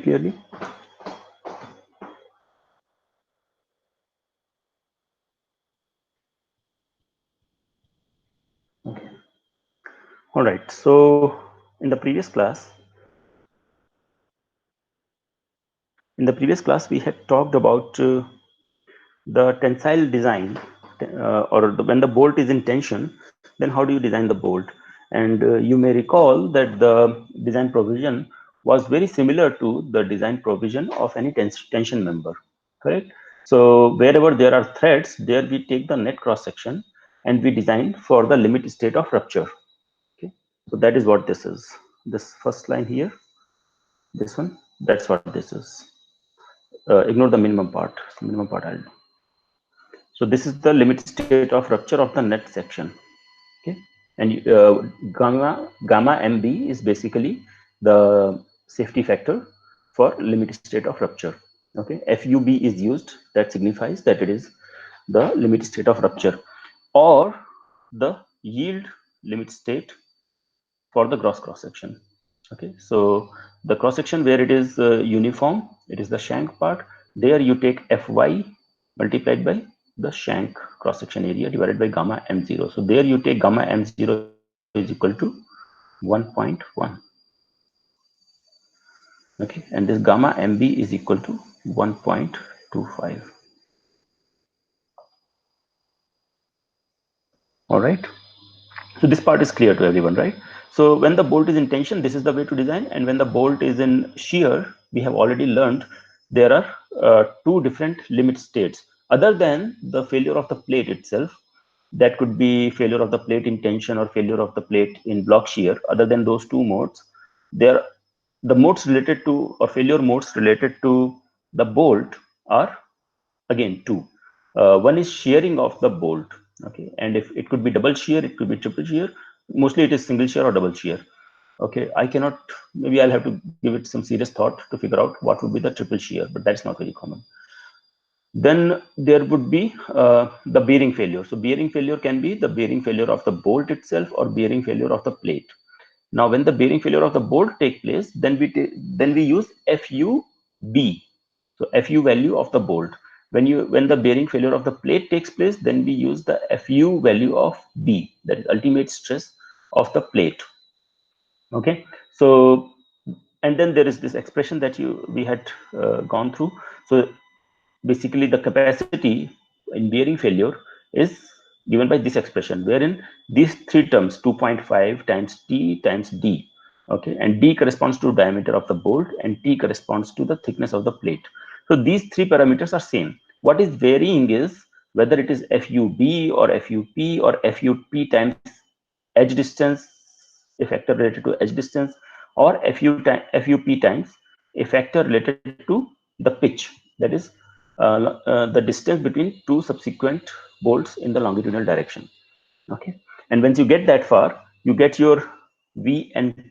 clearly? Okay. All right. So in the previous class, we had talked about the tensile design, when the bolt is in tension, then how do you design the bolt? And you may recall that the design provision was very similar to the design provision of any tension member, correct? So wherever there are threads, there we take the net cross section and we design for the limit state of rupture. Okay, so that is what this is. This first line here, this one, that's what this is. Ignore the minimum part. Minimum part I'll do. So this is the limit state of rupture of the net section. Okay, and gamma MB is basically the safety factor for limit state of rupture. Okay, FUB is used, that signifies that it is the limit state of rupture or the yield limit state for the gross cross section. Okay, so the cross section where it is uniform, it is the shank part. There you take Fy multiplied by the shank cross section area divided by gamma m0. So there you take gamma m0 is equal to 1.1. Okay, and this gamma mb is equal to 1.25. All right. So this part is clear to everyone, right? So when the bolt is in tension, this is the way to design. And when the bolt is in shear, we have already learned there are two different limit states. Other than the failure of the plate itself, that could be failure of the plate in tension or failure of the plate in block shear. Other than those two modes, there the modes related to, or failure modes related to the bolt are again two. One is shearing of the bolt. Okay, and if it could be double shear, it could be triple shear. Mostly it is single shear or double shear. Okay, I cannot, maybe I'll have to give it some serious thought to figure out what would be the triple shear, but that's not very common. Then there would be the bearing failure. So bearing failure can be the bearing failure of the bolt itself or bearing failure of the plate. Now, when the bearing failure of the bolt take place, then we use FUB, so FU value of the bolt. When the bearing failure of the plate takes place, then we use the FU value of B, that is ultimate stress of the plate. Okay, so and then there is this expression that we had gone through. So basically the capacity in bearing failure is given by this expression, wherein these three terms 2.5 times T times D, okay, and D corresponds to diameter of the bolt and T corresponds to the thickness of the plate. So these three parameters are same. What is varying is whether it is FUB or FUP or FUP times edge distance, a factor related to edge distance, or FUP times a factor related to the pitch, that is the distance between two subsequent bolts in the longitudinal direction. Okay, and once you get that far, you get your VNPB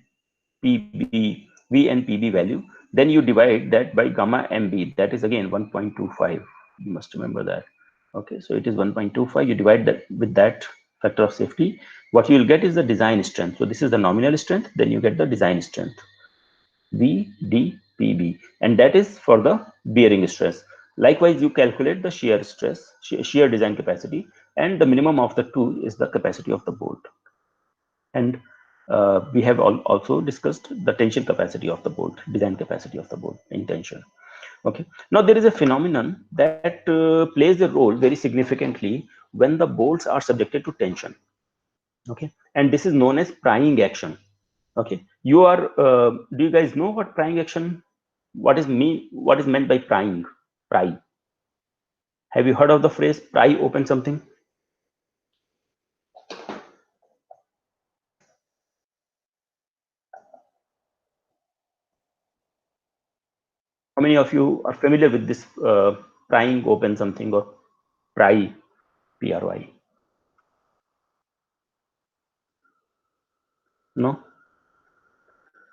value. Then you divide that by gamma MB, that is again 1.25. You must remember that. Okay, so it is 1.25. You divide that with that factor of safety. What you will get is the design strength. So this is the nominal strength. Then you get the design strength, VDPB, and that is for the bearing stress. Likewise, you calculate the shear stress, shear design capacity, and the minimum of the two is the capacity of the bolt. And we have also discussed the tension capacity of the bolt, design capacity of the bolt in tension. Okay, now there is a phenomenon that plays a role very significantly when the bolts are subjected to tension. Okay, and this is known as prying action. Okay, do you guys know what prying action, what is meant by prying? Pry, have you heard of the phrase pry open something? How many of you are familiar with this prying open something, or pry, PRY? No?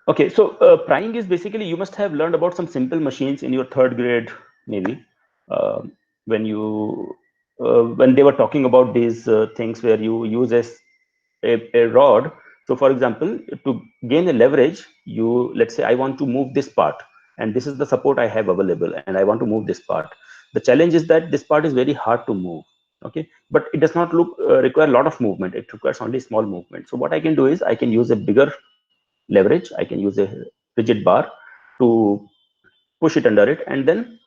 Okay, so prying is basically, you must have learned about some simple machines in your third grade, maybe, uh, when when they were talking about these things where you use a rod. So for example, to gain a leverage, let's say I want to move this part. and this is the support I have available, and I want to move this part. The challenge is that this part is very hard to move. Okay, but it does not require a lot of movement. It requires only small movement. So what I can do is I can use a bigger leverage. I can use a rigid bar to push it under it and then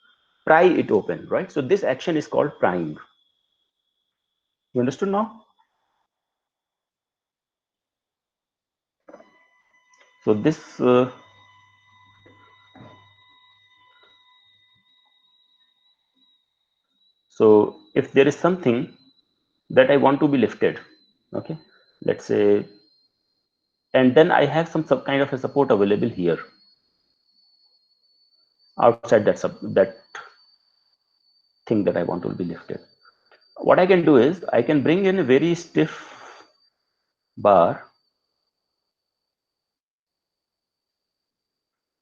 pry it open, right? So this action is called prying. You understood now? So this, so if there is something that I want to be lifted, okay, let's say, and then I have some kind of a support available here outside that thing that I want to be lifted. What I can do is I can bring in a very stiff bar,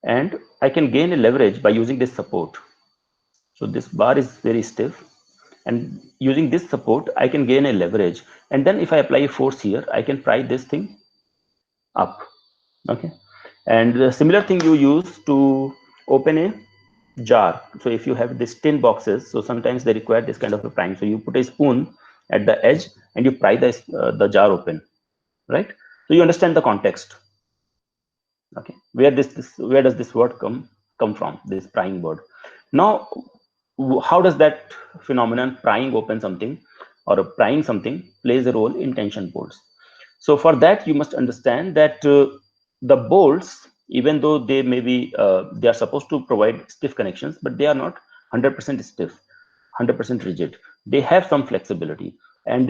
and I can gain a leverage by using this support. So this bar is very stiff, and using this support I can gain a leverage, and then if I apply a force here I can pry this thing up. Okay, and the similar thing you use to open a jar. So if you have these tin boxes, so sometimes they require this kind of a prying. So you put a spoon at the edge and you pry the jar open, right? So you understand the context. Okay, where does this word come from, this prying word? Now how does that phenomenon, prying open something or prying something, plays a role in tension bolts? So for that you must understand that the bolts, even though they may be they are supposed to provide stiff connections, but they are not 100% stiff, 100% rigid. They have some flexibility, and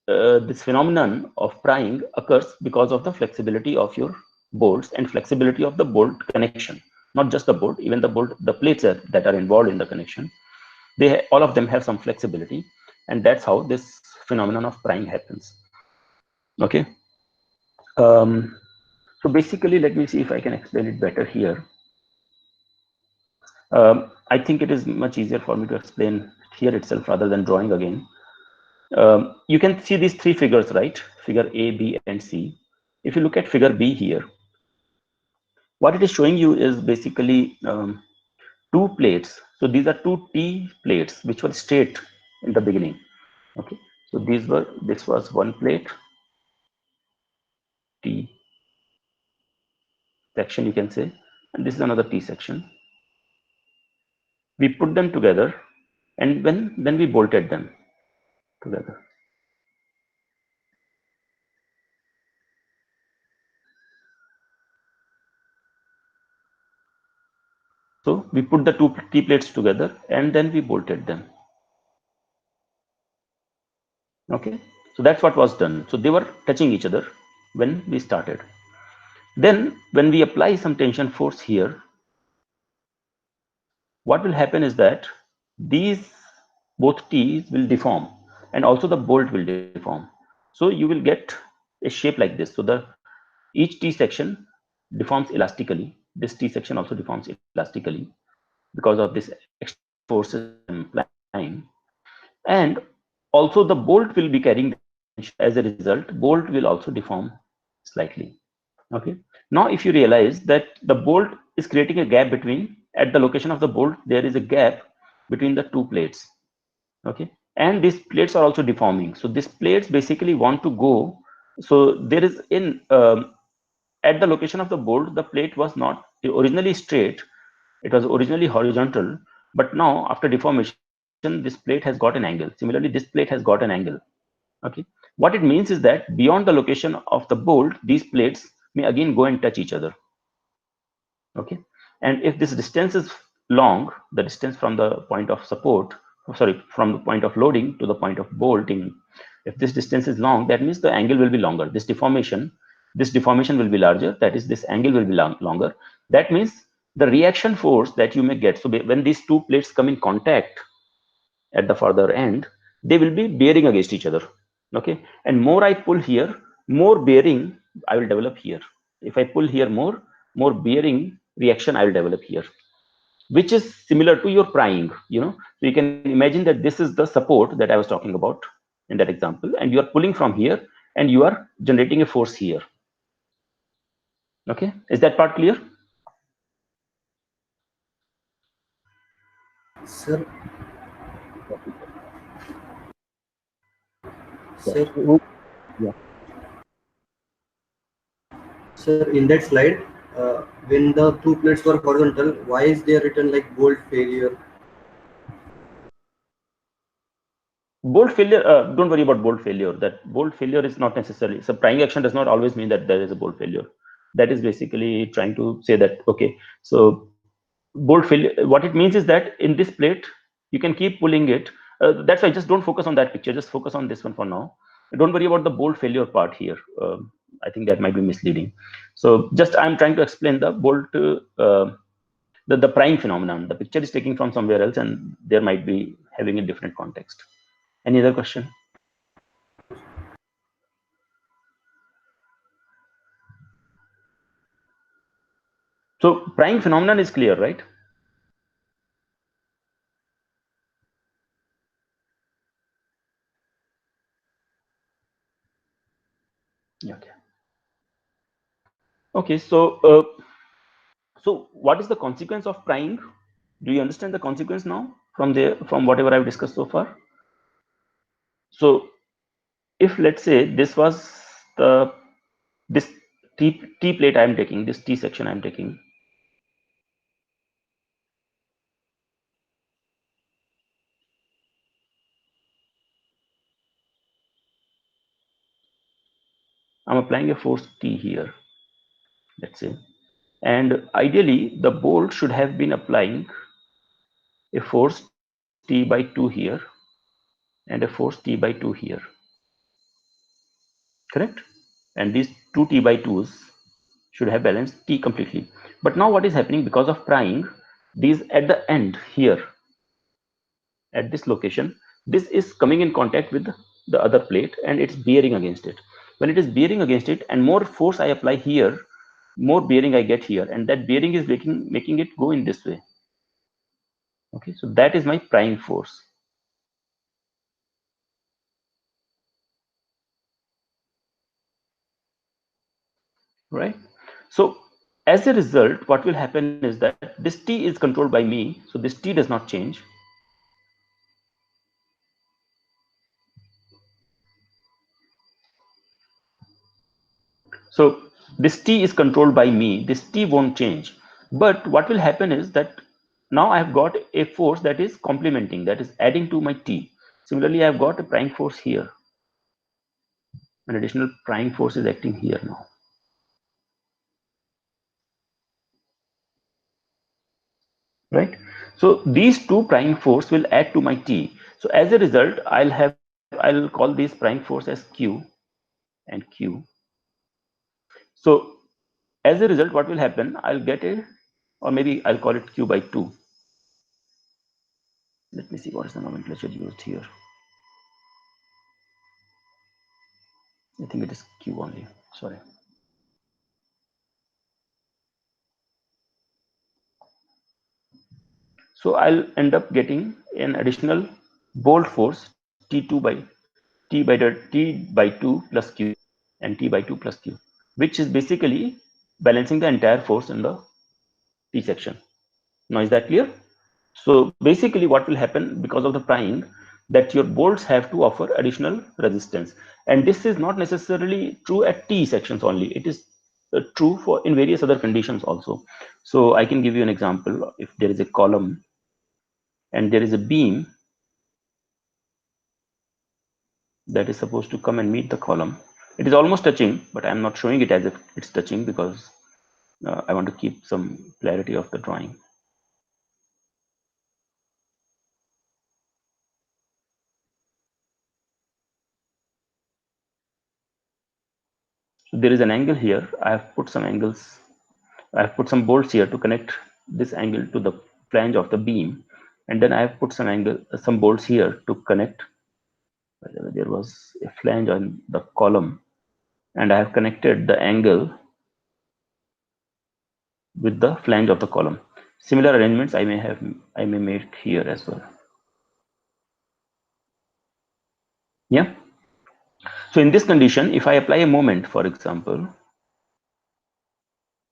this phenomenon of prying occurs because of the flexibility of your bolts and flexibility of the bolt connection. Not just the bolt, even the plates that are involved in the connection, all of them have some flexibility, and that's how this phenomenon of prying happens. Okay. um, so basically, let me see if I can explain it better here. I think it is much easier for me to explain here itself rather than drawing again. You can see these three figures, right? Figure A, B, and C. If you look at figure B here, what it is showing you is basically two plates. So these are two T plates which were straight in the beginning. Okay, so this was one plate, T section, you can say, and this is another T section. We put them together, and then we bolted them together. So we put the two T plates together and then we bolted them. Okay, so that's what was done. So they were touching each other when we started. Then when we apply some tension force here, what will happen is that these both T's will deform, and also the bolt will deform. So you will get a shape like this. So the each T section deforms elastically. This T section also deforms elastically because of this external forces that I'm applying. And also the bolt will be carrying the tension. As a result, bolt will also deform slightly. Okay. Now, if you realize that the bolt is creating a gap between, at the location of the bolt, there is a gap between the two plates. Okay. And these plates are also deforming. So these plates basically want to go. So there is at the location of the bolt, the plate was not originally straight. It was originally horizontal, but now after deformation, this plate has got an angle. Similarly, this plate has got an angle. Okay. What it means is that beyond the location of the bolt, these plates may again go and touch each other. Okay. And if this distance is long, the distance from the point of support, sorry, from the point of loading to the point of bolting, if this distance is long, that means the angle will be longer. This deformation will be larger. That is, this angle will be longer. That means the reaction force that you may get. So when these two plates come in contact at the further end, they will be bearing against each other. Okay, and more I pull here, more bearing I will develop here. If I pull here, more bearing reaction I will develop here, which is similar to your prying. So you can imagine that this is the support that I was talking about in that example, and you are pulling from here and you are generating a force here. Okay, is that part clear? Sir, Yeah. sir, Yeah. sir, in that slide, when the two plates were horizontal, why is there written like bolt failure? Bolt failure, don't worry about bolt failure. That bolt failure is not necessarily, so prying action does not always mean that there is a bolt failure. That is basically trying to say that, okay, so bolt failure, what it means is that in this plate, you can keep pulling it. That's why just don't focus on that picture, just focus on this one for now. Don't worry about the bolt failure part here. I think that might be misleading. So just I'm trying to explain the bolt, the prying phenomenon. The picture is taken from somewhere else and there might be having a different context. Any other question? So prying phenomenon is clear, right? Okay. Okay. So what is the consequence of prying? Do you understand the consequence now from there, from whatever I've discussed so far? So if let's say this was the this T plate I'm taking, this T section I'm taking, I'm applying a force T here, let's say, and ideally the bolt should have been applying a force T by 2 here and a force T by 2 here, correct? And these two T by 2s should have balanced T completely. But now what is happening because of prying, these at the end here, at this location, this is coming in contact with the other plate and it's bearing against it. When it is bearing against it and more force I apply here, more bearing I get here, and that bearing is making it go in this way. Okay, so that is my prying force, right? So as a result, what will happen is that this T is controlled by me, so this T does not change. So this T is controlled by me, this T won't change. But what will happen is that now I have got a force that is complementing, that is adding to my T. Similarly, I have got a prying force here. An additional prying force is acting here now, right? So these two prying force will add to my T. So as a result, I'll call this prying force as Q and Q. So as a result, what will happen? I'll get a, or maybe I'll call it Q by 2. Let me see what is the nomenclature used here. I think it is Q only. Sorry. So I'll end up getting an additional bolt force T2 by T by 2 plus Q and T by 2 plus Q, which is basically balancing the entire force in the T section. Now is that clear? So basically what will happen because of the prying, that your bolts have to offer additional resistance, and this is not necessarily true at T sections only. It is true for in various other conditions also. So I can give you an example. If there is a column and there is a beam that is supposed to come and meet the column, it is almost touching, but I'm not showing it as if it's touching because I want to keep some clarity of the drawing. So there is an angle here. I have put some angles, I have put some bolts here to connect this angle to the flange of the beam, and then I have put some bolts here to connect. There was a flange on the column, and I have connected the angle with the flange of the column. Similar arrangements I may make here as well. Yeah. So in this condition, if I apply a moment, for example,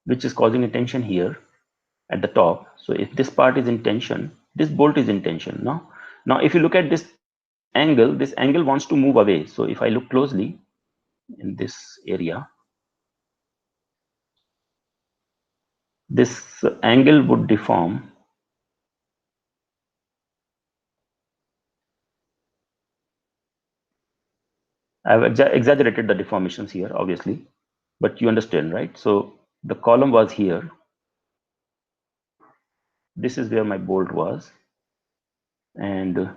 which is causing a tension here at the top. So if this part is in tension, this bolt is in tension. Now if you look at this angle wants to move away. So if I look closely in this area, this angle would deform. I've exaggerated the deformations here, obviously, but you understand, right? So the column was here. This is where my bolt was, and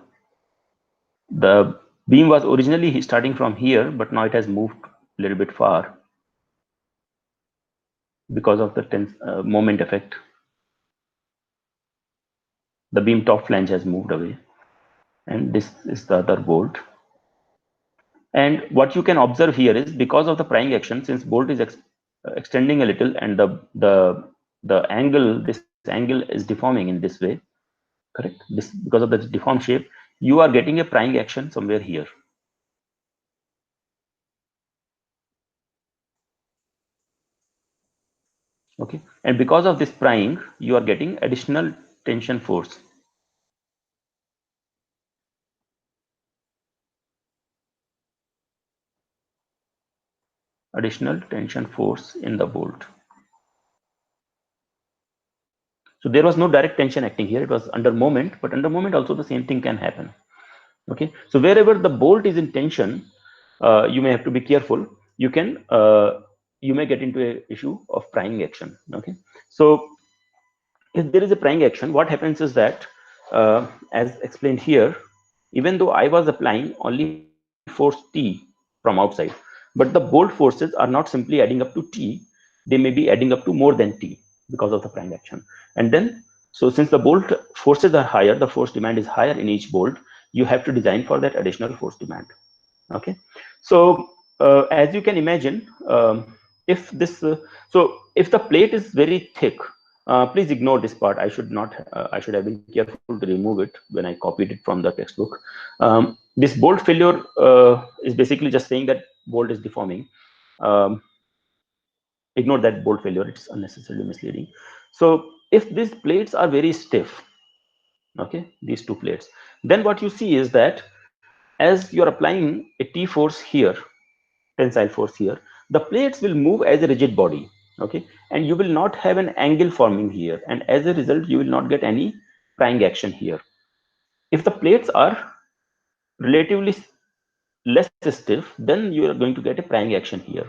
the beam was originally starting from here, but now it has moved a little bit far because of the moment effect. The beam top flange has moved away, and this is the other bolt. And what you can observe here is, because of the prying action, since bolt is extending a little, and this angle is deforming in this way, correct? This, because of the deformed shape, you are getting a prying action somewhere here. Okay, and because of this prying, you are getting additional tension force. Additional tension force in the bolt. So there was no direct tension acting here. It was under moment, but under moment also the same thing can happen. Okay, so wherever the bolt is in tension, you may have to be careful. You may get into a issue of prying action. Okay, so if there is a prying action, what happens is that, as explained here, even though I was applying only force T from outside, but the bolt forces are not simply adding up to T, they may be adding up to more than T because of the prying action. And then, so since the bolt forces are higher, the force demand is higher in each bolt, you have to design for that additional force demand. Okay, so as you can imagine, if this if the plate is very thick, please ignore this part. I should have been careful to remove it when I copied it from the textbook. This bolt failure is basically just saying that bolt is deforming. um, Ignore that bolt failure, it's unnecessarily misleading. So if these plates are very stiff, okay, these two plates, then what you see is that as you're applying a T force here, tensile force here, the plates will move as a rigid body. Okay, and you will not have an angle forming here, and as a result you will not get any prying action here. If the plates are relatively less stiff, then you are going to get a prying action here.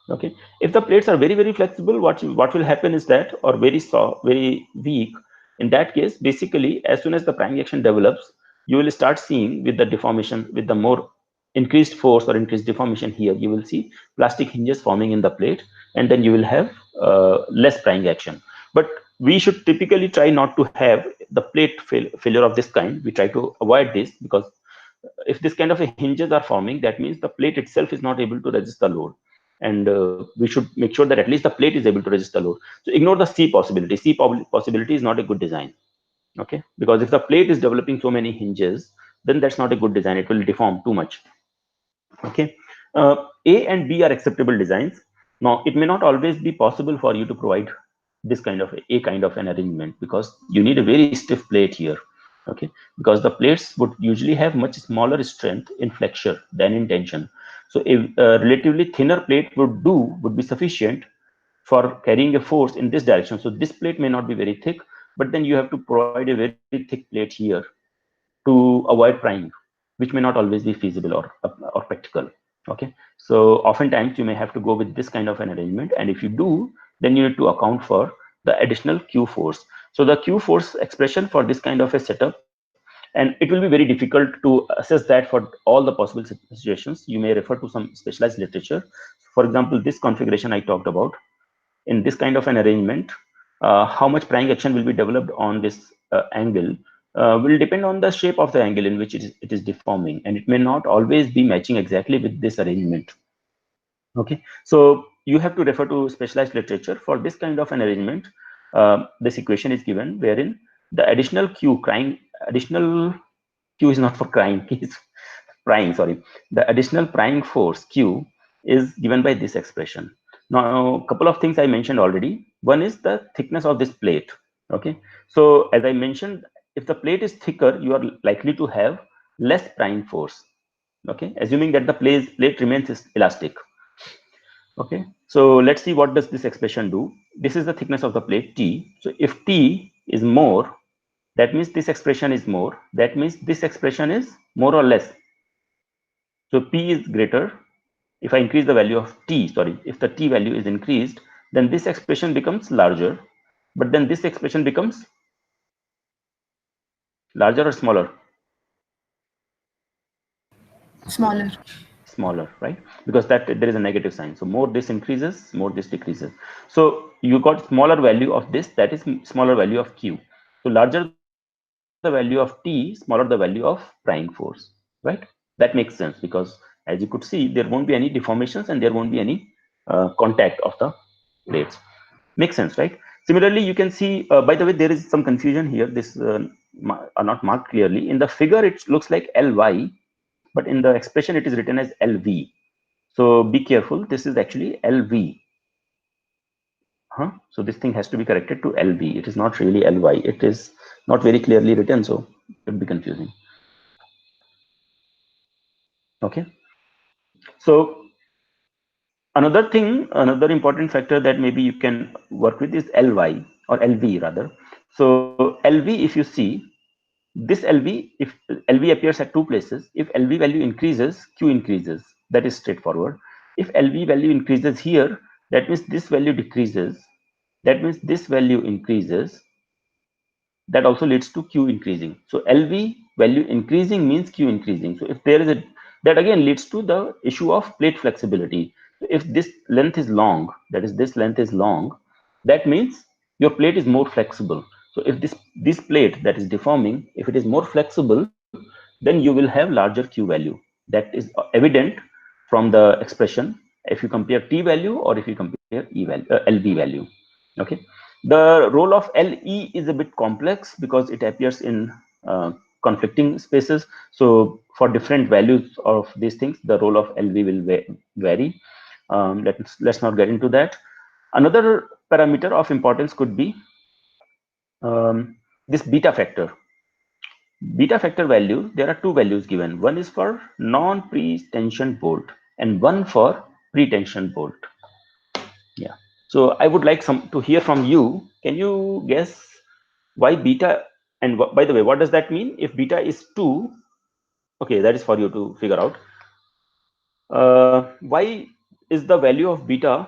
Okay, if the plates are very flexible, what will happen is that, or very soft, very weak, in that case, basically as soon as the prying action develops, you will start seeing, with the deformation, with the more increased force or increased deformation here, you will see plastic hinges forming in the plate, and then you will have less prying action. But we should typically try not to have the failure of this kind. We try to avoid this, because if this kind of a hinges are forming, that means the plate itself is not able to resist the load, and we should make sure that at least the plate is able to resist the load. So ignore the C possibility. Possibility is not a good design. Okay, because if the plate is developing so many hinges, then that's not a good design. It will deform too much. Okay, A and B are acceptable designs. Now it may not always be possible for you to provide this kind of a kind of an arrangement, because you need a very stiff plate here. Okay, because the plates would usually have much smaller strength in flexure than in tension. So a relatively thinner plate would be sufficient for carrying a force in this direction. So this plate may not be very thick, but then you have to provide a very thick plate here to avoid prying, which may not always be feasible or practical. Okay, so oftentimes you may have to go with this kind of an arrangement, and if you do, then you need to account for the additional Q force. So the Q force expression for this kind of a setup, and it will be very difficult to assess that for all the possible situations. You may refer to some specialized literature. For example, this configuration I talked about, in this kind of an arrangement, how much prying action will be developed on this angle will depend on the shape of the angle in which it is deforming, and it may not always be matching exactly with this arrangement. Okay, so you have to refer to specialized literature for this kind of an arrangement. This equation is given wherein the additional additional Q is not for crying, it's prying, sorry. The additional prying force Q is given by this expression. Now, a couple of things I mentioned already. One is the thickness of this plate. Okay, so as I mentioned, if the plate is thicker, you are likely to have less prying force. Okay, assuming that the plate remains elastic. Okay, so let's see what does this expression do. This is the thickness of the plate T. So if T is more, that means this expression is more. That means this expression is more or less. So P is greater. If I increase the value of T, sorry, if the T value is increased, then this expression becomes larger. But then this expression becomes larger or smaller? Smaller. Smaller, right? Because that there is a negative sign. So more this increases, more this decreases. So you got smaller value of this, that is smaller value of Q. So larger the value of T, smaller the value of prying force, right? That makes sense because as you could see, there won't be any deformations and there won't be any contact of the plates. Makes sense, right? Similarly, you can see, by the way, there is some confusion here. This are not marked clearly. In the figure, it looks like Ly, but in the expression it is written as LV. So be careful, this is actually LV. So this thing has to be corrected to LV. It is not really Ly. It is not very clearly written, so it would be confusing. Okay. So another important factor that maybe you can work with is Ly or LV rather. So LV, if you see, this LV, if LV appears at two places, if LV value increases, Q increases. That is straightforward. If LV value increases here, that means this value decreases. That means this value increases. That also leads to Q increasing. So LV value increasing means Q increasing. So if there is a, that again leads to the issue of plate flexibility. If this length is long, that is this length is long, that means your plate is more flexible. So if this plate that is deforming, if it is more flexible, then you will have larger Q value. That is evident from the expression if you compare T value or if you compare LV value. Okay. The role of LE is a bit complex because it appears in conflicting spaces. So for different values of these things, the role of LV will vary. Let's not get into that. Another parameter of importance could be this beta factor. Beta factor value, there are two values given. One is for non-pretensioned bolt and one for pretensioned bolt. Yeah. So I would like some to hear from you. Can you guess why beta? And by the way, what does that mean? If beta is 2, okay, that is for you to figure out. Why is the value of beta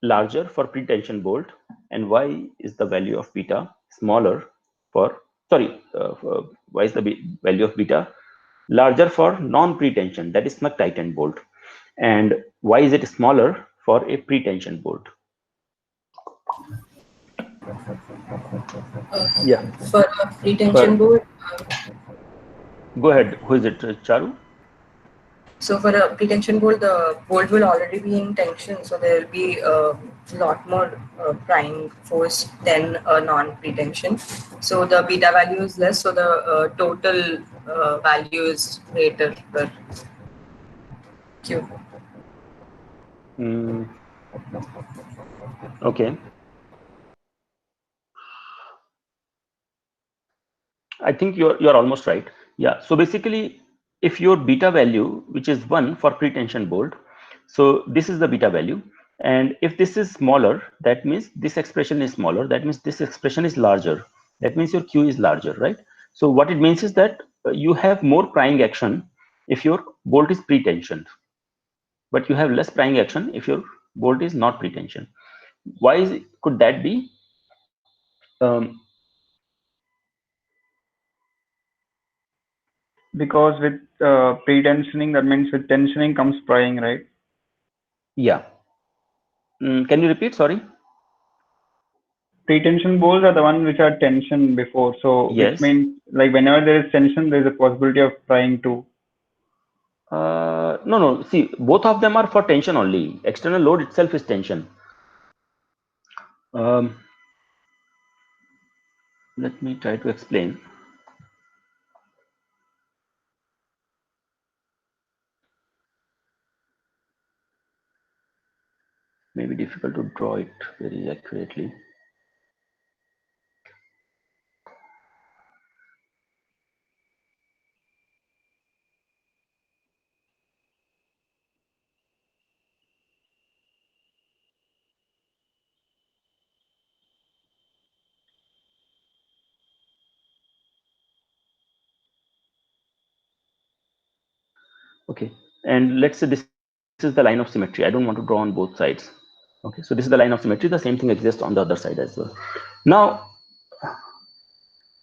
larger for pretension bolt, and why is the value of beta smaller for, sorry, why is the value of beta larger for non-pretension, that is snug tightened bolt, and why is it smaller for a pretension bolt? Uh, Yeah. for a pretension For, board, go ahead. Who is it, Charu? so for a pretension bolt, the bolt will already be in tension, so there will be a lot more prying force than a non-pretension. So the beta value is less, so the total value is greater per Q. Mm, okay. I think you're almost right. Yeah. So basically, if your beta value, which is 1 for pretension bolt, so this is the beta value. And if this is smaller, that means this expression is smaller. That means this expression is larger. That means your Q is larger, right? So what it means is that you have more prying action if your bolt is pretensioned, but you have less prying action if your bolt is not pretensioned. Why could that be? Um, Because with pre-tensioning, that means with tensioning comes prying, right? yeah. Can you repeat? Sorry. Pre-tension bolts are the ones which are tension before, so which Yes. means like whenever there is tension, there is a possibility of prying too. No, no. See, both of them are for tension only. External load itself is tension. Um, Let me try to explain. Maybe difficult to draw it very accurately. Okay, and let's say this is the line of symmetry. I don't want to draw on both sides. Okay, so this is the line of symmetry. The same thing exists on the other side as well. Now,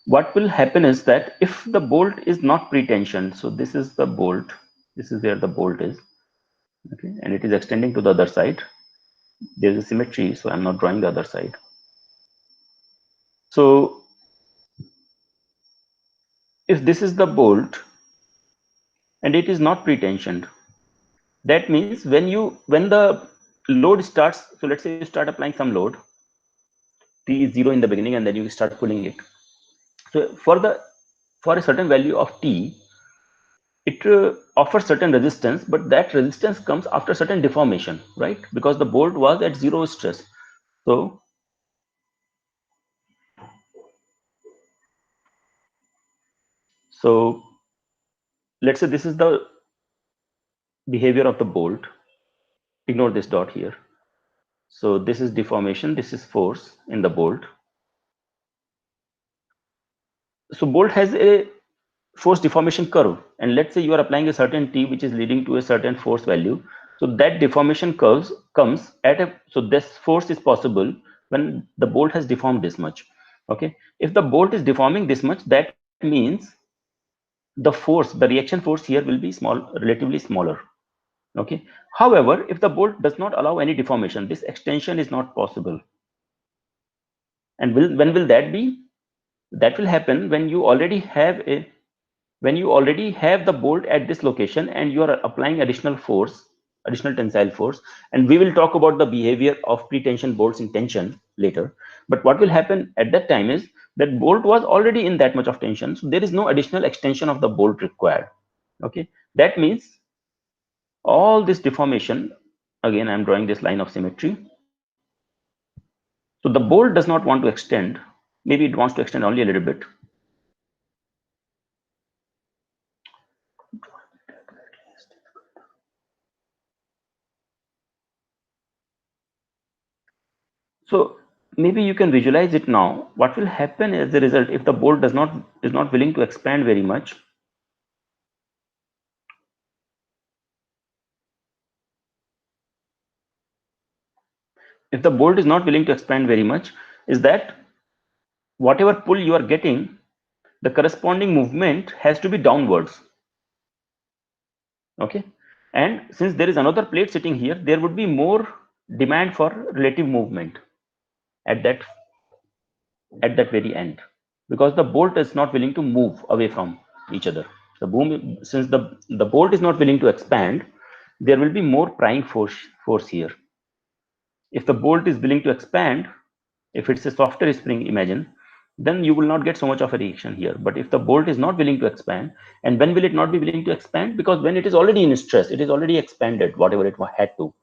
what will happen is that if the bolt is not pretensioned, so this is the bolt, this is where the bolt is, okay, and it is extending to the other side. There is a symmetry, so I'm not drawing the other side. So if this is the bolt and it is not pretensioned, that means when the load starts, so let's say you start applying some load, t is 0 in the beginning, and then you start pulling it. So for a certain value of t, it offers certain resistance, but that resistance comes after certain deformation, right? Because the bolt was at 0 stress. So so let's say this is the behavior of the bolt. Ignore this dot here. So this is deformation, this is force in the bolt. So bolt has a force deformation curve, and let's say you are applying a certain t which is leading to a certain force value. So that deformation curves comes at a, so this force is possible when the bolt has deformed this much. Okay, if the bolt is deforming this much, that means the force, the reaction force here will be relatively smaller. Okay, however, if the bolt does not allow any deformation, this extension is not possible. And when will that be? That will happen when you already have the bolt at this location and you are applying additional force, additional tensile force. And we will talk about the behavior of pretension bolts in tension later. But what will happen at that time is that bolt was already in that much of tension, so there is no additional extension of the bolt required. Okay, that means all this deformation, again I'm drawing this line of symmetry. So the bolt does not want to extend, maybe it wants to extend only a little bit. So maybe you can visualize it now. What will happen as a result if the bolt is not willing to expand very much? If the bolt is not willing to expand very much, is that whatever pull you are getting, the corresponding movement has to be downwards. Okay, and since there is another plate sitting here, there would be more demand for relative movement at that very end, because the bolt is not willing to move away from each other. Since the bolt is not willing to expand, there will be more prying force here. If the bolt is willing to expand, if it's a softer spring, imagine, then you will not get so much of a reaction here. But if the bolt is not willing to expand, and when will it not be willing to expand? Because when it is already in stress, it is already expanded whatever it had to,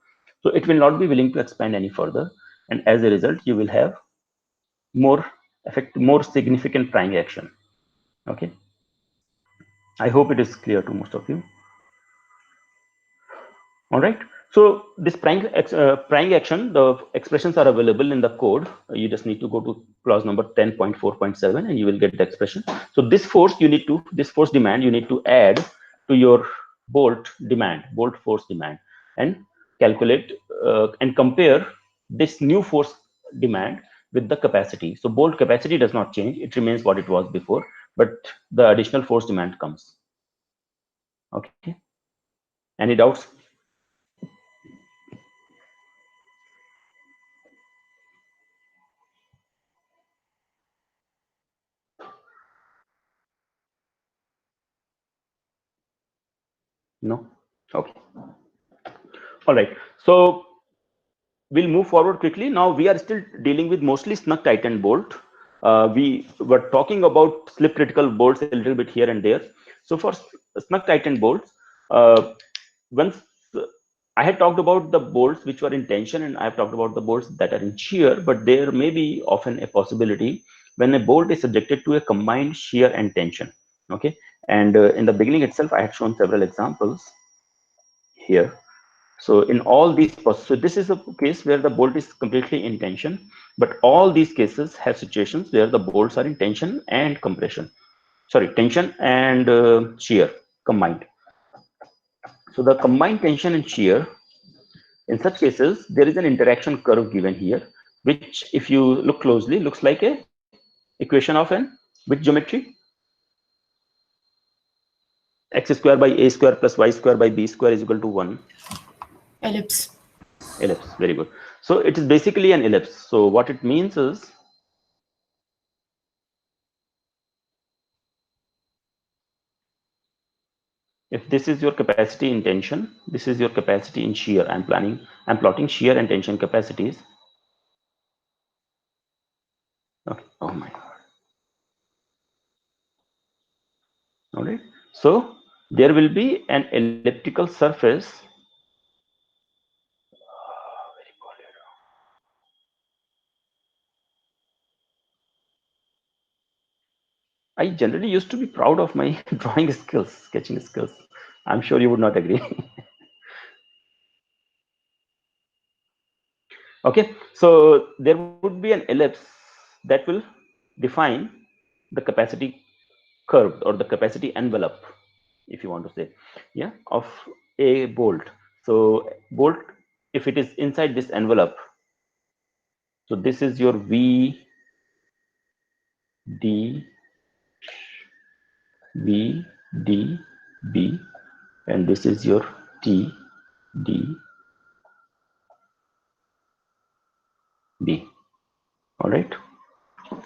so it will not be willing to expand any further, and as a result you will have more significant prying action. Okay, I hope it is clear to most of you. All right, so this prying action, the expressions are available in the code. You just need to go to clause number 10.4.7 and you will get the expression. So this force demand you need to add to your bolt force demand, and calculate and compare this new force demand with the capacity. So bolt capacity does not change, it remains what it was before, but the additional force demand comes. Okay, any doubts? No? Okay. All right. So we'll move forward quickly. Now we are still dealing with mostly snug tightened bolt. We were talking about slip critical bolts a little bit here and there. So for snug tightened bolts, once I had talked about the bolts which were in tension, and I've talked about the bolts that are in shear, but there may be often a possibility when a bolt is subjected to a combined shear and tension. Okay. And in the beginning itself, I had shown several examples here. So in all these, so this is a case where the bolt is completely in tension, but all these cases have situations where the bolts are in tension and compression. Sorry, tension and shear combined. So the combined tension and shear, in such cases, there is an interaction curve given here, which if you look closely, looks like a equation of an which geometry? X square by a square plus y square by b square is equal to 1. Ellipse. Ellipse, very good. So it is basically an ellipse. So what it means is, if this is your capacity in tension, this is your capacity in shear. I'm plotting shear and tension capacities. Okay. Oh my God. All right. So there will be an elliptical surface. I generally used to be proud of my drawing skills, sketching skills. I'm sure you would not agree. Okay, so there would be an ellipse that will define the capacity curve or the capacity envelope, if you want to say, yeah, of a bolt. So bolt, if it is inside this envelope, so this is your V, D, V, D, B, and this is your T, D, B. All right.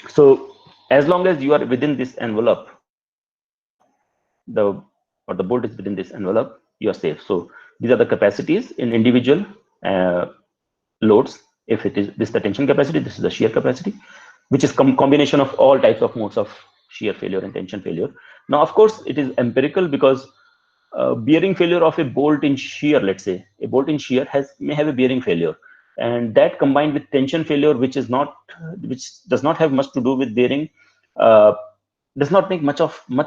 So as long as you are within this envelope, the bolt is within this envelope, you are safe. So these are the capacities in individual uh, loads. If it is this the tension capacity, this is the shear capacity, which is combination of all types of modes of shear failure and tension failure. Now, of course, it is empirical because bearing failure of a bolt in shear, let's say a bolt in shear may have a bearing failure, and that combined with tension failure, which does not have much to do with bearing, uh, does not make much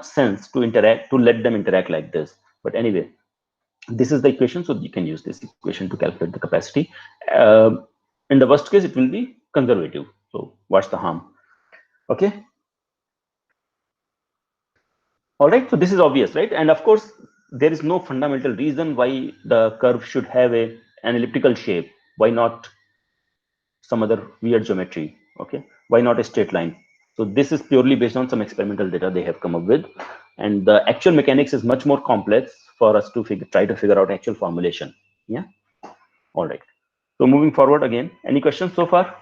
sense to let them interact like this. But anyway, this is the equation, so you can use this equation to calculate the capacity. In the worst case, it will be conservative, so what's the harm? Okay. All right, so this is obvious, right? And of course, there is no fundamental reason why the curve should have an elliptical shape. Why not some other weird geometry? Okay, why not a straight line? So this is purely based on some experimental data they have come up with, and the actual mechanics is much more complex for us to try to figure out actual formulation. Yeah. All right. So moving forward again, any questions so far?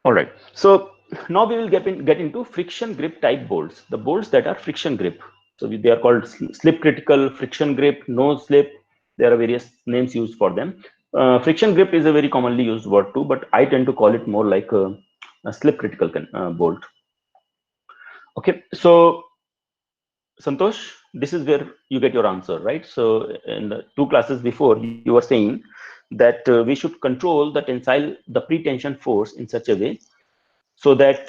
All right. So now we will get into friction grip type bolts, the bolts that are friction grip. So they are called slip critical, friction grip, no slip. There are various names used for them. Friction grip is a very commonly used word too, but I tend to call it more like a slip critical bolt. Okay. So Santosh, this is where you get your answer, right? So in the two classes before, you were saying that we should control the pretension force in such a way so that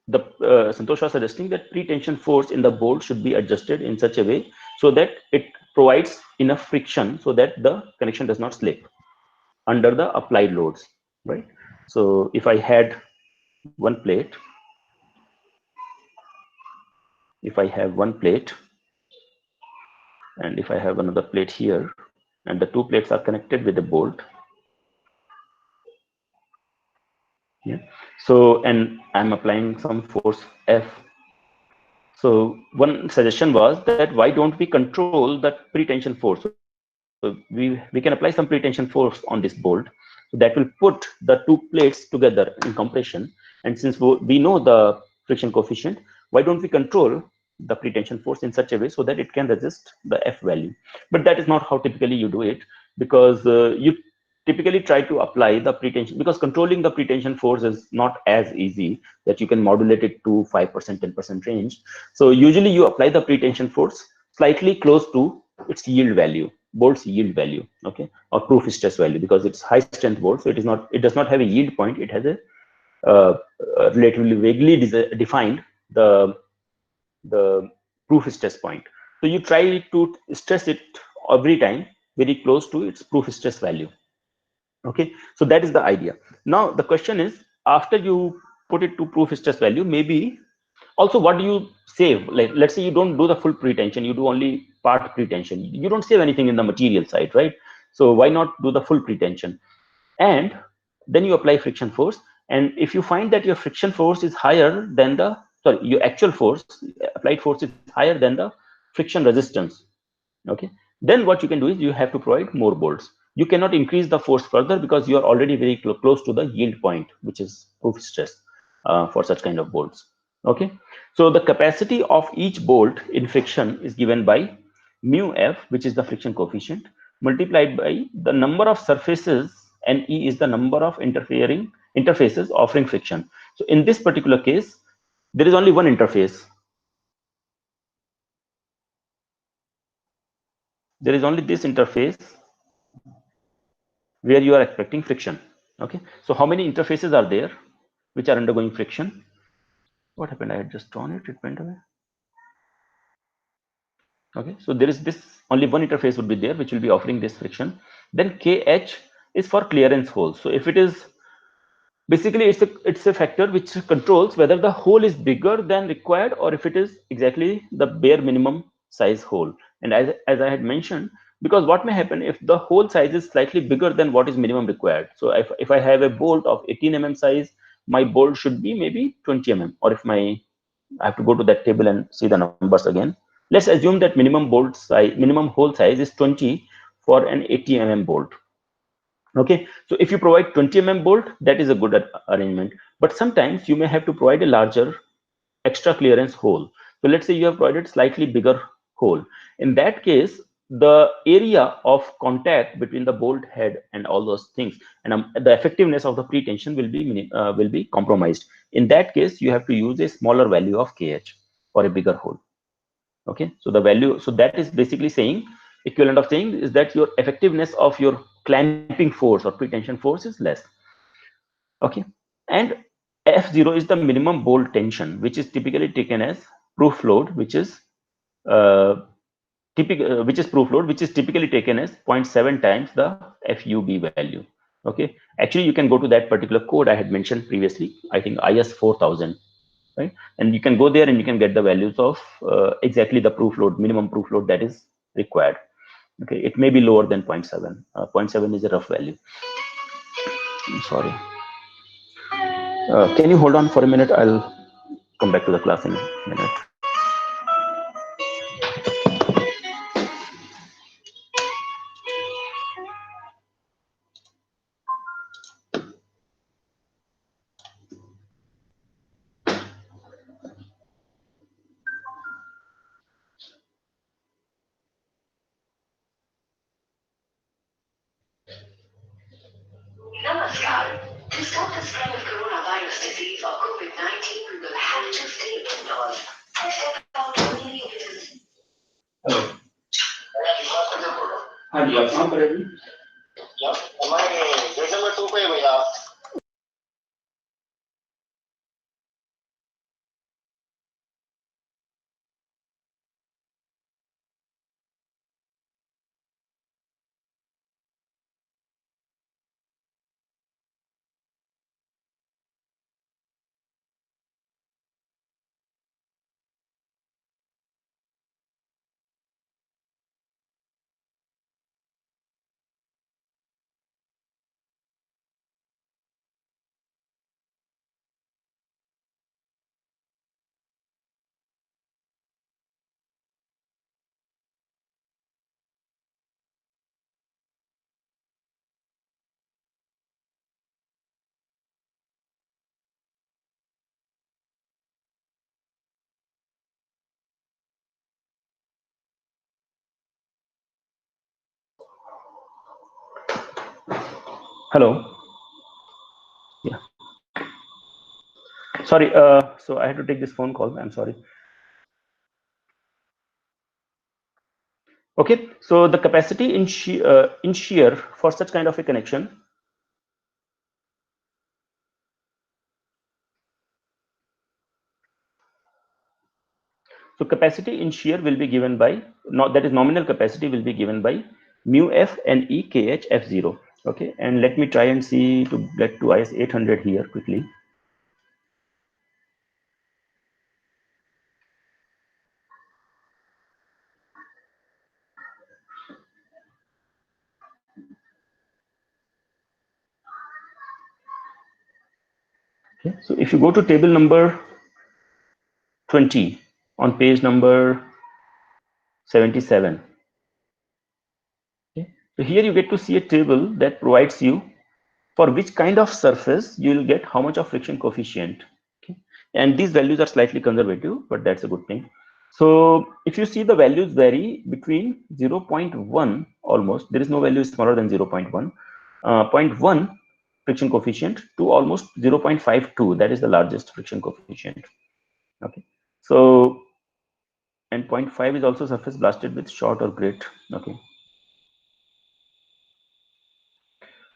Santosh was suggesting that pretension force in the bolt should be adjusted in such a way so that it provides enough friction so that the connection does not slip under the applied loads, right? So if I had one plate, if I have one plate, and if I have another plate here, and the two plates are connected with a bolt, yeah. So, and I'm applying some force F. So one suggestion was that why don't we control that pretension force? So we can apply some pretension force on this bolt. So that will put the two plates together in compression. And since we know the friction coefficient, why don't we control the pretension force in such a way so that it can resist the F value? But that is not how typically you do it, because you typically try to apply the pretension, because controlling the pretension force is not as easy that you can modulate it to 5%, 10% range. So usually you apply the pretension force slightly close to its yield value, bolt's yield value, okay, or proof stress value, because it's high strength bolt, so it does not have a yield point. It has a relatively vaguely defined the proof stress point. So you try to stress it every time very close to its proof stress value. Okay, so that is the idea. Now the question is, after you put it to proof stress value, maybe also what do you save? Like, let's say you don't do the full pretension, you do only part pretension. You don't save anything in the material side, right? So why not do the full pretension? And then you apply friction force. And if you find that your friction force is higher than the, sorry, your actual force, applied force is higher than the friction resistance, okay, then what you can do is you have to provide more bolts. You cannot increase the force further because you are already very close to the yield point, which is proof stress for such kind of bolts. Okay, so the capacity of each bolt in friction is given by mu f, which is the friction coefficient, multiplied by the number of surfaces, and E is the number of interfaces offering friction. So in this particular case, there is only one interface. There is only this interface where you are expecting friction. Okay, so how many interfaces are there which are undergoing friction? What happened? I had just drawn it, it went away. Okay, so there is this, only one interface would be there which will be offering this friction. Then KH is for clearance hole. So if it is, basically it's a factor which controls whether the hole is bigger than required or if it is exactly the bare minimum size hole. And as I had mentioned, because what may happen if the hole size is slightly bigger than what is minimum required. So if I have a bolt of 18 mm size, my bolt should be maybe 20 mm, or if my, I have to go to that table and see the numbers again. Let's assume that minimum bolt size, minimum hole size is 20 for an 80 mm bolt. Okay, so if you provide 20 mm bolt, that is a good arrangement. But sometimes you may have to provide a larger extra clearance hole. So let's say you have provided slightly bigger hole. In that case, the area of contact between the bolt head and all those things, and the effectiveness of the pretension will be compromised. In that case, you have to use a smaller value of KH for a bigger hole. Okay, so the value, so that is basically saying, equivalent of saying is that your effectiveness of your clamping force or pretension force is less. Okay, and F0 is the minimum bolt tension, which is typically taken as proof load, which is typically taken as 0.7 times the FUB value. Okay, actually you can go to that particular code I had mentioned previously, I think IS 4000, right? And you can go there and you can get the values of exactly the proof load, minimum proof load that is required. Okay, it may be lower than 0.7. 0.7 is a rough value. I'm sorry. Can you hold on for a minute? I'll come back to the class in a minute. Namaskar. To stop the spread of coronavirus disease or COVID-19, we will have to stay indoors. Step out only if it is. Hello. हाँ जी, आप कहाँ पर हैं? हमारे जैसे में 2 पे भैया. Hello. Yeah. Sorry. So I had to take this phone call. I'm sorry. Okay. So the capacity in shear for such kind of a connection. So capacity in shear will be given by, that is nominal capacity will be given by mu f and E KH F0. Okay, and let me try and see to get to IS 800 here quickly. Okay, so if you go to table number 20 on page number 77, okay, so here you get to see a table that provides you for which kind of surface you will get how much of friction coefficient. Okay, and these values are slightly conservative, but that's a good thing. So if you see, the values vary between 0.1, almost there is no value smaller than 0.1, 0.1 friction coefficient to almost 0.52, that is the largest friction coefficient. Okay, so and 0.5 is also surface blasted with short or great. Okay,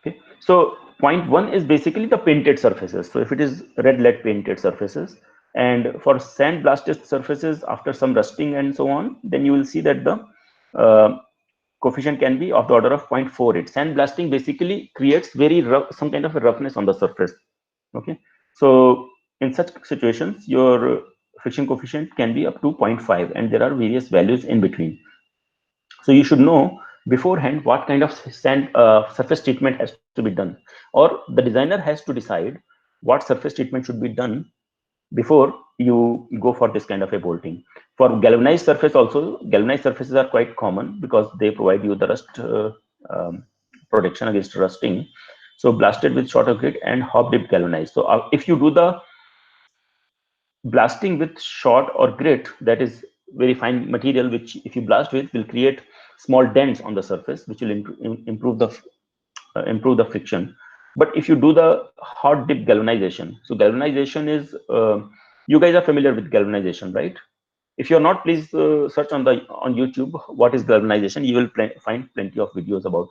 okay, so 0.1 is basically the painted surfaces. So if it is red lead painted surfaces, and for sand blasted surfaces after some rusting and so on, then you will see that the coefficient can be of the order of 0.48. Sand blasting basically creates very rough, some kind of a roughness on the surface. Okay, so in such situations, your friction coefficient can be up to 0.5, and there are various values in between. So you should know beforehand what kind of sand surface treatment has to be done, or the designer has to decide what surface treatment should be done before you go for this kind of a bolting. For galvanized surface also, galvanized surfaces are quite common because they provide you the rust protection against rusting. So blasted with shorter grit and hop dipped galvanized. So if you do the blasting with shot or grit, that is very fine material, which if you blast with will create small dents on the surface, which will improve the friction. But if you do the hot dip galvanization, so galvanization is you guys are familiar with galvanization, right? If you're not, please search on YouTube what is galvanization. You will find plenty of videos about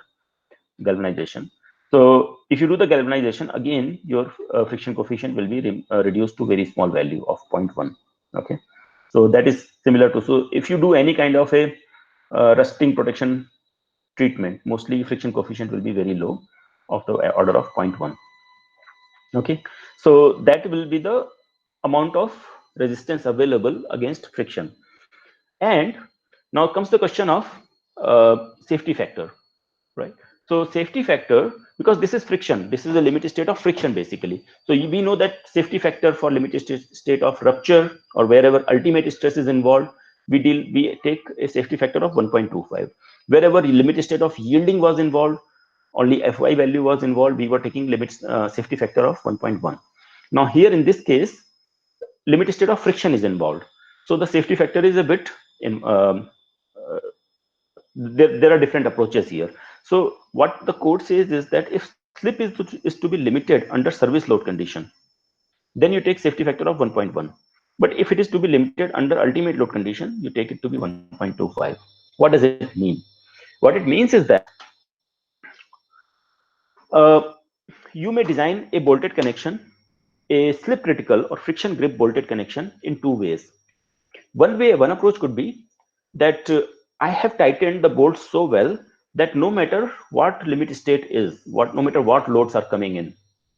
galvanization. So if you do the galvanization, again your friction coefficient will be reduced to very small value of 0.1. Okay, so that is similar to, so if you do any kind of a rusting protection treatment, mostly friction coefficient will be very low, of the order of 0.1. Okay, so that will be the amount of resistance available against friction. And now comes the question of safety factor, right? So safety factor, because this is friction, this is a limited state of friction basically. So we know that safety factor for limited state of rupture or wherever ultimate stress is involved, we take a safety factor of 1.25. Wherever limited state of yielding was involved, only Fy value was involved, we were taking limits safety factor of 1.1. Now here in this case, limited state of friction is involved, so the safety factor is a bit in there are different approaches here. So what the code says is that if slip is to be limited under service load condition, then you take safety factor of 1.1. But if it is to be limited under ultimate load condition, you take it to be 1.25. What does it mean? What it means is that uh, you may design a bolted connection, a slip critical or friction grip bolted connection in two ways. One approach could be that I have tightened the bolts so well that no matter what limit state is, no matter what loads are coming in,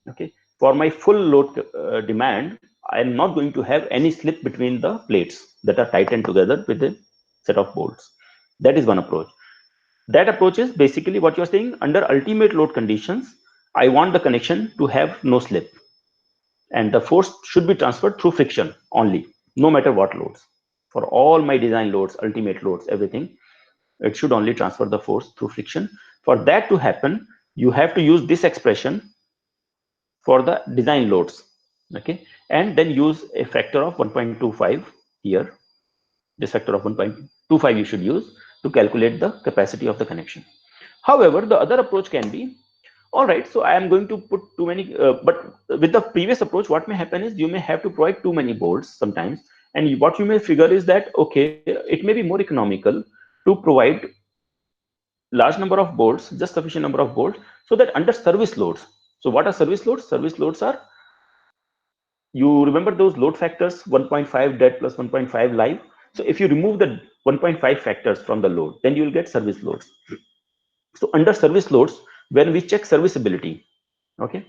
okay, for my full load demand, I am not going to have any slip between the plates that are tightened together with a set of bolts. That is one approach. That approach is basically what you're saying, under ultimate load conditions, I want the connection to have no slip, and the force should be transferred through friction only, no matter what loads. For all my design loads, ultimate loads, everything, it should only transfer the force through friction. For that to happen, you have to use this expression for the design loads, okay, and then use a factor of 1.25 here. This factor of 1.25 you should use to calculate the capacity of the connection. However, the other approach can be, all right, so I am going to put too many, but with the previous approach, what may happen is you may have to provide too many bolts sometimes. And what you may figure is that, okay, it may be more economical to provide large number of bolts, just sufficient number of bolts, so that under service loads. So what are service loads? Service loads are, you remember those load factors, 1.5 dead plus 1.5 live. So if you remove the 1.5 factors from the load, then you will get service loads. So under service loads, When we check serviceability, okay,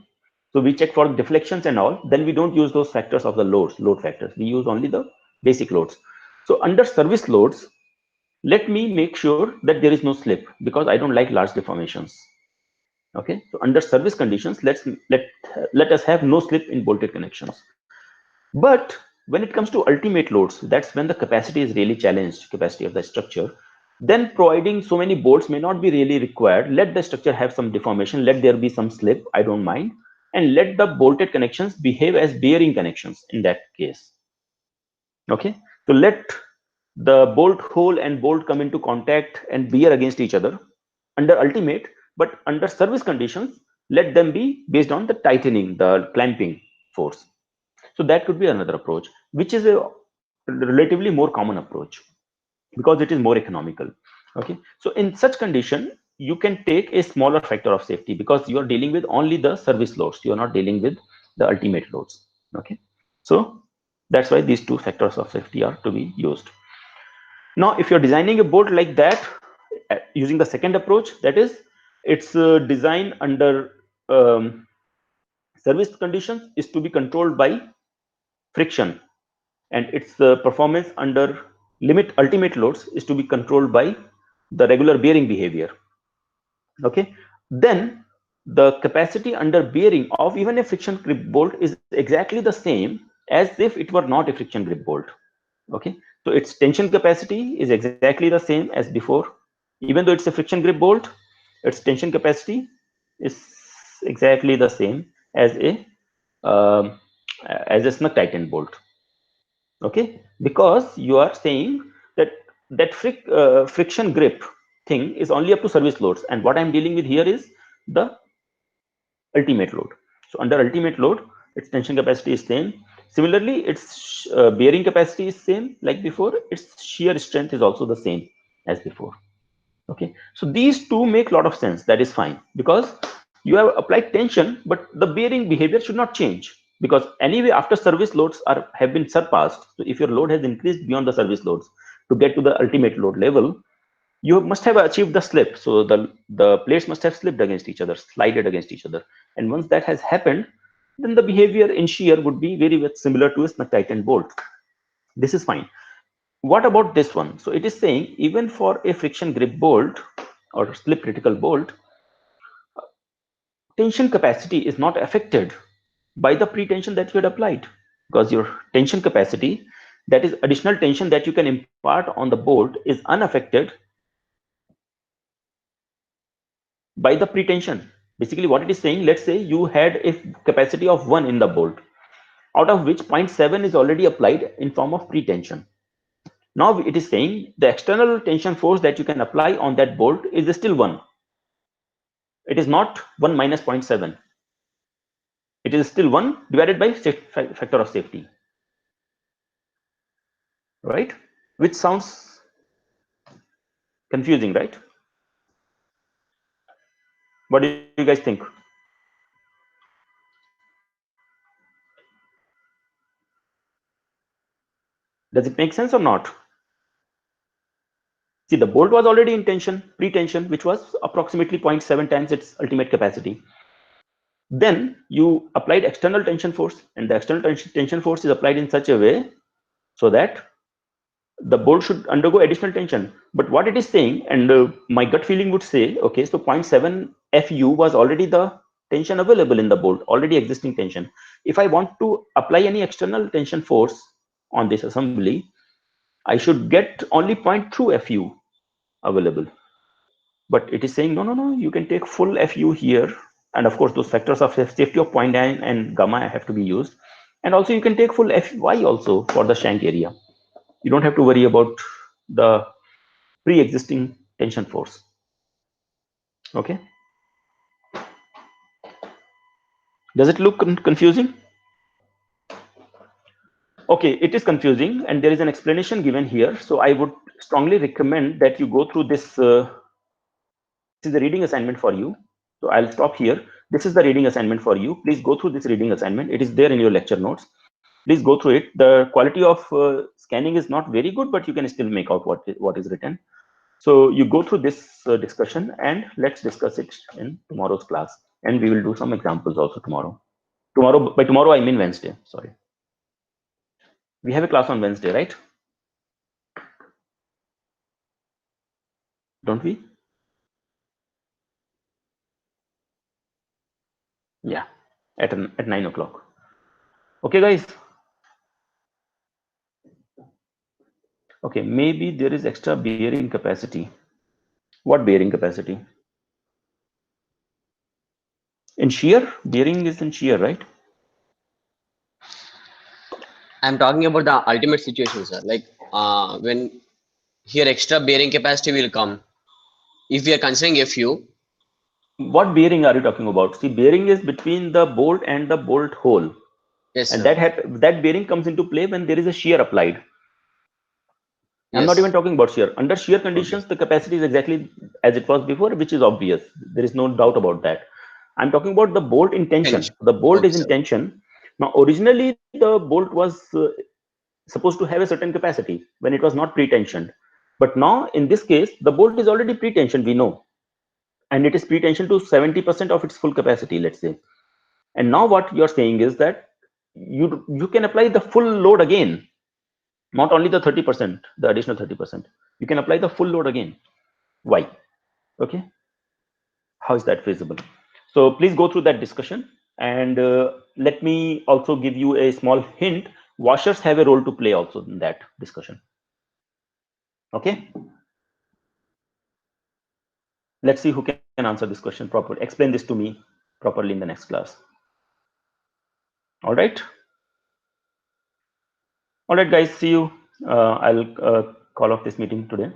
so we check for deflections and all, then we don't use those factors of the load factors. We use only the basic loads. So under service loads, let me make sure that there is no slip, because I don't like large deformations. Okay, so under service conditions, let us have no slip in bolted connections. But when it comes to ultimate loads, that's when the capacity is really challenged, capacity of the structure. Then providing so many bolts may not be really required. Let the structure have some deformation, let there be some slip, I don't mind, and let the bolted connections behave as bearing connections in that case. Okay, so let the bolt hole and bolt come into contact and bear against each other under ultimate, but under service conditions, let them be based on the tightening, the clamping force. So that could be another approach, which is a relatively more common approach because it is more economical. Okay, so in such condition, you can take a smaller factor of safety because you are dealing with only the service loads. You are not dealing with the ultimate loads. Okay, so that's why these two factors of safety are to be used. Now, if you're designing a bolt like that, using the second approach, that is, its design under service conditions is to be controlled by friction, and its performance under limit ultimate loads is to be controlled by the regular bearing behavior. Okay, then the capacity under bearing of even a friction grip bolt is exactly the same as if it were not a friction grip bolt. Okay, so its tension capacity is exactly the same as before. Even though it's a friction grip bolt, its tension capacity is exactly the same um, as a snug tightened bolt. Okay, because you are saying that friction grip thing is only up to service loads, and what I'm dealing with here is the ultimate load. So under ultimate load, its tension capacity is same. Similarly, its bearing capacity is same like before. Its shear strength is also the same as before. Okay, so these two make a lot of sense. That is fine because you have applied tension, but the bearing behavior should not change, because anyway after service loads have been surpassed. So if your load has increased beyond the service loads to get to the ultimate load level, you must have achieved the slip. So the plates must have slipped against each other, slided against each other, and once that has happened, then the behavior in shear would be very much similar to a snug tightened bolt. This is fine. What about this one? So it is saying even for a friction grip bolt or slip critical bolt, tension capacity is not affected by the pretension that you had applied, because your tension capacity, that is additional tension that you can impart on the bolt, is unaffected by the pretension. Basically what it is saying, let's say you had a capacity of 1 in the bolt, out of which 0.7 is already applied in form of pretension. Now it is saying the external tension force that you can apply on that bolt is still 1. It is not 1 minus 0.7. It is still 1 divided by factor of safety, right? Which sounds confusing, right? What do you guys think? Does it make sense or not? See, the bolt was already in tension, pretension, which was approximately 0.7 times its ultimate capacity. Then you applied external tension force, and the external tension force is applied in such a way so that the bolt should undergo additional tension. But what it is saying, and my gut feeling would say, okay, so 0.7 FU was already the tension available in the bolt, already existing tension. If I want to apply any external tension force on this assembly, I should get only 0.2 FU available. But it is saying, no, you can take full FU here. And of course, those factors of safety of 0.9 and gamma have to be used. And also you can take full FY also for the shank area. You don't have to worry about the pre-existing tension force. Okay. Does it look confusing? Okay, it is confusing, and there is an explanation given here. So I would strongly recommend that you go through this. This is a reading assignment for you. So I'll stop here. This is the reading assignment for you. Please go through this reading assignment. It is there in your lecture notes. Please go through it. The quality of scanning is not very good, but you can still make out what is written. So you go through this discussion, and let's discuss it in tomorrow's class. And we will do some examples also tomorrow. By tomorrow, I mean Wednesday. Sorry. We have a class on Wednesday, right? Don't we? Yeah, at 9 o'clock. Okay, guys. Okay, maybe there is extra bearing capacity. What bearing capacity? In shear? Bearing is in shear, right? I'm talking about the ultimate situation, sir. Like when here extra bearing capacity will come. If we are considering FU, What bearing are you talking about? See, bearing is between the bolt and the bolt hole. yes, And sir. that bearing comes into play when there is a shear applied. I'm not Yes. even talking about shear. Under shear Okay. conditions, the capacity is exactly as it was before, which is obvious. There is no doubt about that. I'm talking about the bolt in tension. Tension. The bolt Okay, is in sir. tension. Now, originally, the bolt was supposed to have a certain capacity when it was not pre-tensioned. But now, in this case, the bolt is already pre-tensioned, we know. And it is pre-tensioned to 70% of its full capacity, let's say. And now what you're saying is that you can apply the full load again, not only the 30%, the additional 30%. You can apply the full load again. Why? Okay. How is that feasible? So please go through that discussion, and let me also give you a small hint. Washers have a role to play also in that discussion. Okay. Let's see who can answer this question properly. Explain this to me properly in the next class. All right. All right, guys. See you. I'll call off this meeting today.